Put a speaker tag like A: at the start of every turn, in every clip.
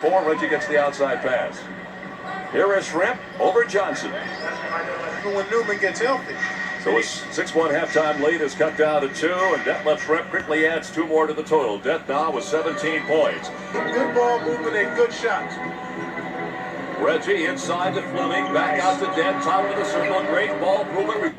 A: Reggie gets the outside pass. Here is Schrempf over Johnson.
B: When Newman gets healthy.
A: So a 6-1 halftime lead is cut down to 2, and Detlef Schrempf quickly adds 2 more to the total. Det now with 17 points.
B: Good ball movement and good shots.
A: Reggie inside to Fleming, back out to Det, top of the circle, great ball movement.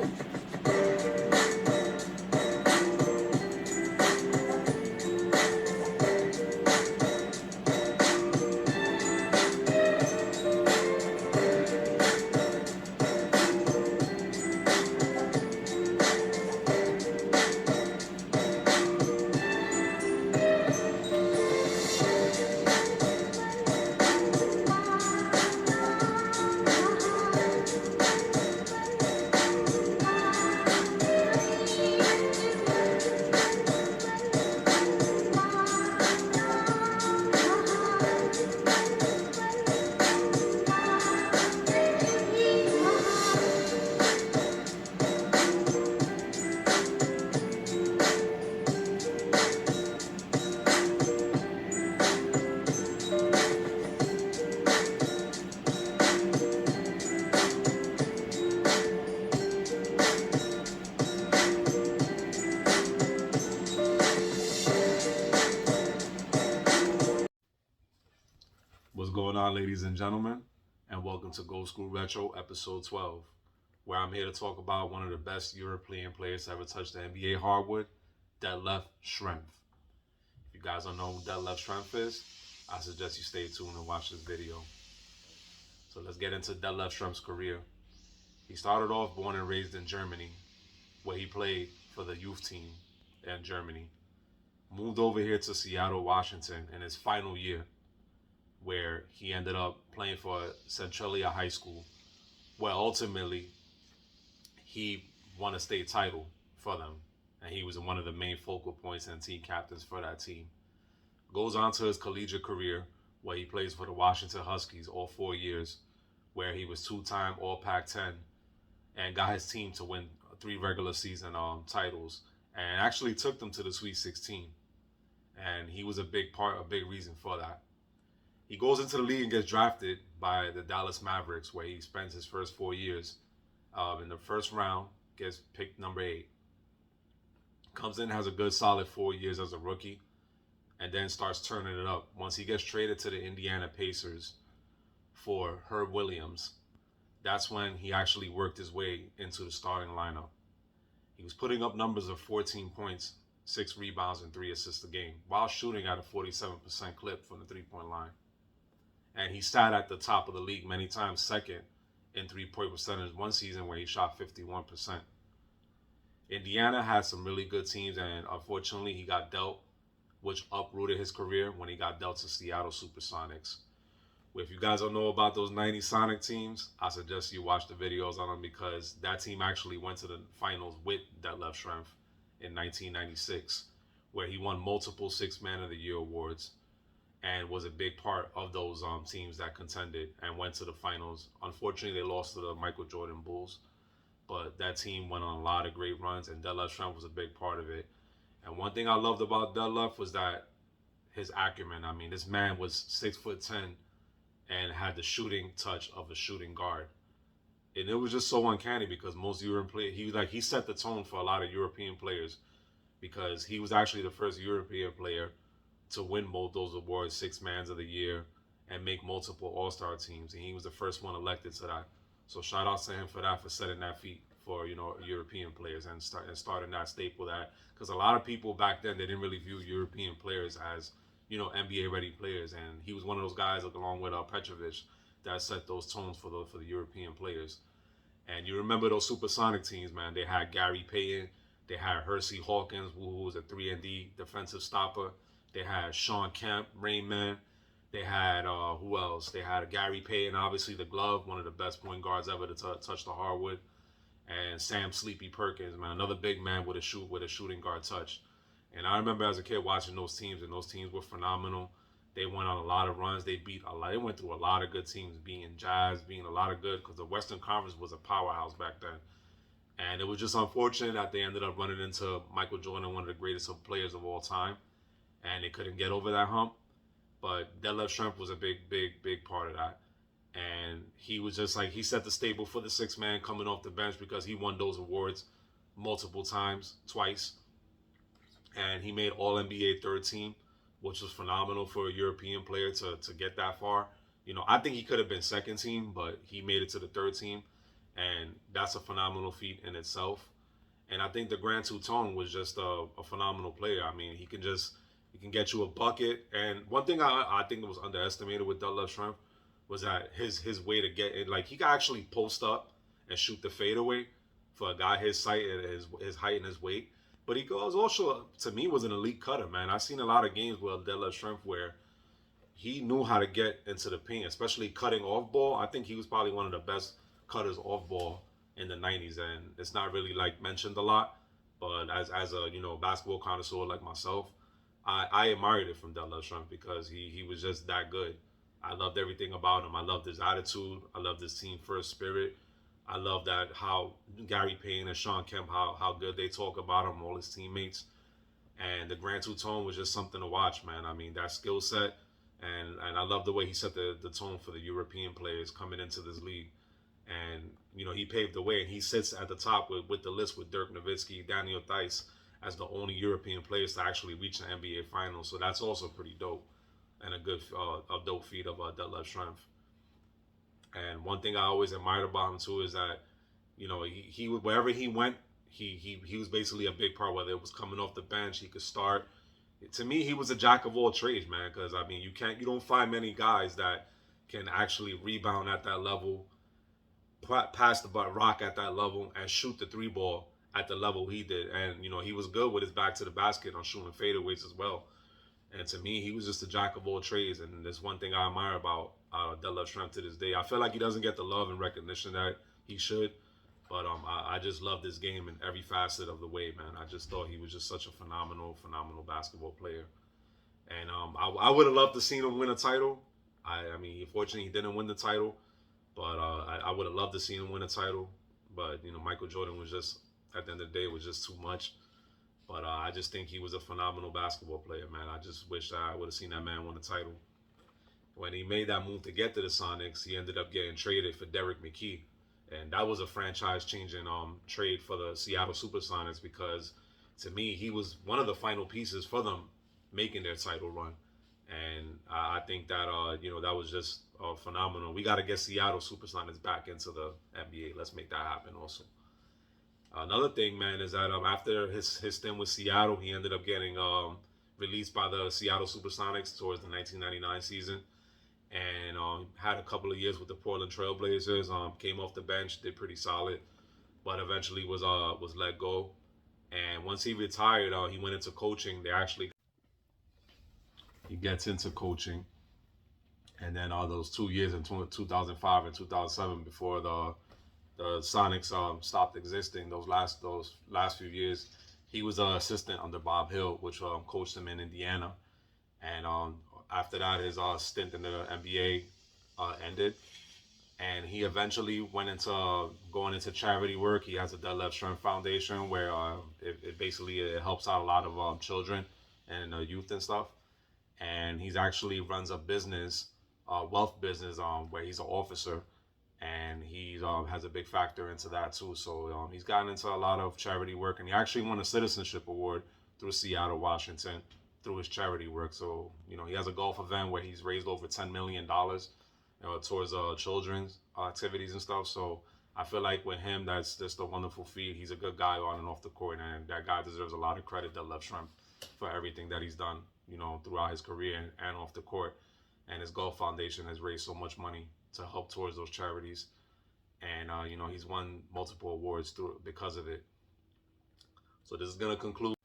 C: What's going on, ladies and gentlemen, and welcome to Gold School Retro episode 12, where I'm here to talk about one of the best European players to ever touch the NBA hardwood, Detlef Schrempf. If you guys don't know who Detlef Schrempf is, I suggest you stay tuned and watch this video. So let's get into Detlef Schrempf's career. He started off born and raised in Germany, where he played for the youth team in Germany. Moved over here to Seattle, Washington in his final year, where he ended up playing for Centralia High School, where ultimately he won a state title for them, and he was one of the main focal points and team captains for that team. Goes on to his collegiate career, where he plays for the Washington Huskies all 4 years, where he was 2-time All Pac-10 and got his team to win 3 regular season titles, and actually took them to the Sweet 16. And he was a big reason for that. He goes into the league and gets drafted by the Dallas Mavericks, where he spends his first 4 years. In the first round, gets picked number 8. Comes in, has a good solid 4 years as a rookie, and then starts turning it up. Once he gets traded to the Indiana Pacers for Herb Williams, that's when he actually worked his way into the starting lineup. He was putting up numbers of 14 points, 6 rebounds, and 3 assists a game, while shooting at a 47% clip from the three-point line. And he sat at the top of the league many times, second in three-point percentage, one season where he shot 51%. Indiana had some really good teams, and unfortunately he got dealt, which uprooted his career when he got dealt to Seattle Supersonics. If you guys don't know about those 90 Sonic teams, I suggest you watch the videos on them, because that team actually went to the finals with Detlef Schrempf in 1996, where he won multiple Sixth Man of the Year awards and was a big part of those teams that contended and went to the finals. Unfortunately, they lost to the Michael Jordan Bulls, but that team went on a lot of great runs, and Detlef Schrempf was a big part of it. And one thing I loved about Detlef was that his acumen. I mean, this man was 6'10" and had the shooting touch of a shooting guard. And it was just so uncanny, because most European players, he set the tone for a lot of European players, because he was actually the first European player to win both those awards, Sixth Man of the Year, and make multiple All-Star teams. And he was the first one elected to that. So shout out to him for that, for setting that feat for, European players, and starting that staple, that, because a lot of people back then, they didn't really view European players as, NBA ready players. And he was one of those guys, along with Petrovic, that set those tones for the European players. And you remember those Supersonic teams, man. They had Gary Payton, they had Hersey Hawkins, who was a 3-and-D defensive stopper. They had Sean Kemp, Rain Man. They had, who else? They had Gary Payton, obviously the glove, one of the best point guards ever to touch the hardwood. And Sam Sleepy Perkins, man, another big man with a shooting guard touch. And I remember as a kid watching those teams, and those teams were phenomenal. They went on a lot of runs. They went through a lot of good teams, being Jazz, being a lot of good, because the Western Conference was a powerhouse back then. And it was just unfortunate that they ended up running into Michael Jordan, one of the greatest players of all time, and they couldn't get over that hump. But Detlef Schrempf was a big part of that. And he was just like, he set the stable for the six man coming off the bench because he won those awards multiple times, twice. And he made All NBA third team, which was phenomenal for a European player to get that far. I think he could have been second team, but he made it to the third team. And that's a phenomenal feat in itself. And I think the Grand Teuton was just a phenomenal player. I mean, he can get you a bucket. And one thing I think that was underestimated with Detlef Schrempf was that his way to get it, like he could actually post up and shoot the fadeaway for a guy his height and his height and his weight. But he goes also, to me, was an elite cutter, man. I've seen a lot of games with Detlef Schrempf where he knew how to get into the paint, especially cutting off ball. I think he was probably one of the best cutters off ball in the 90s, and it's not really like mentioned a lot. But as a basketball connoisseur like myself, I admired it from Detlef Schrempf because he was just that good. I loved everything about him. I loved his attitude. I loved his team first spirit. I love that how Gary Payne and Sean Kemp, how good they talk about him, all his teammates. And the Grand Teuton was just something to watch, man. I mean, that skill set, and I love the way he set the tone for the European players coming into this league. And, he paved the way, and he sits at the top with the list with Dirk Nowitzki, Daniel Theis as the only European players to actually reach the NBA Finals. So that's also pretty dope and a dope feat of Detlef Schrempf. And one thing I always admired about him too is that, he wherever he went, he was basically a big part. Whether it was coming off the bench, he could start. To me, he was a jack of all trades, man. Because I mean, you don't find many guys that can actually rebound at that level, pass the rock at that level, and shoot the three ball at the level he did. And he was good with his back to the basket on shooting fadeaways as well. And to me, he was just a jack of all trades. And there's one thing I admire about Detlef Schrempf to this day. I feel like he doesn't get the love and recognition that he should. But I just love this game in every facet of the way, man. I just thought he was just such a phenomenal basketball player. And I would have loved to see him win a title. I mean, unfortunately, he didn't win the title. But I would have loved to see him win a title. But, Michael Jordan was just, at the end of the day, was just too much. But I just think he was a phenomenal basketball player, man. I just wish I would have seen that man win a title. When he made that move to get to the Sonics, he ended up getting traded for Derek McKee. And that was a franchise-changing trade for the Seattle Supersonics because, to me, he was one of the final pieces for them making their title run. And I think that, that was just phenomenal. We got to get Seattle Supersonics back into the NBA. Let's make that happen also. Another thing, man, is that after his stint with Seattle, he ended up getting released by the Seattle Supersonics towards the 1999 season, and had a couple of years with the Portland Trailblazers. Came off the bench, did pretty solid, but eventually was let go. And once he retired, he went into coaching. He gets into coaching, and then those 2 years in 2005 and 2007 before the Sonics stopped existing, those last few years, he was an assistant under Bob Hill, which coached him in Indiana. And after that, his stint in the NBA ended, and he eventually went into going into charity work. He has a Detlef Schrempf Foundation where it basically helps out a lot of children and youth and stuff. And he's actually runs a business, wealth business, where he's an officer. And he has a big factor into that too. So he's gotten into a lot of charity work, and he actually won a citizenship award through Seattle, Washington, through his charity work. So he has a golf event where he's raised over $10 million towards children's activities and stuff. So I feel like with him, that's just a wonderful feat. He's a good guy on and off the court, and that guy deserves a lot of credit, Detlef Schrempf, for everything that he's done, throughout his career and off the court. And his golf foundation has raised so much money to help towards those charities, and he's won multiple awards because of it. So this is gonna conclude.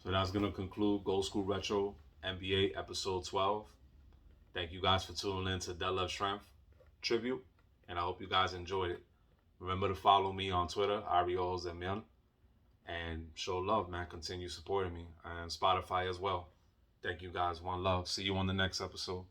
C: So that's gonna conclude Gold School Retro NBA episode 12. Thank you guys for tuning in to Detlef Schrempf tribute, and I hope you guys enjoyed it. Remember to follow me on Twitter, Ariel Zemian, and show love, man. Continue supporting me, and Spotify as well. Thank you guys. One love. See you on the next episode.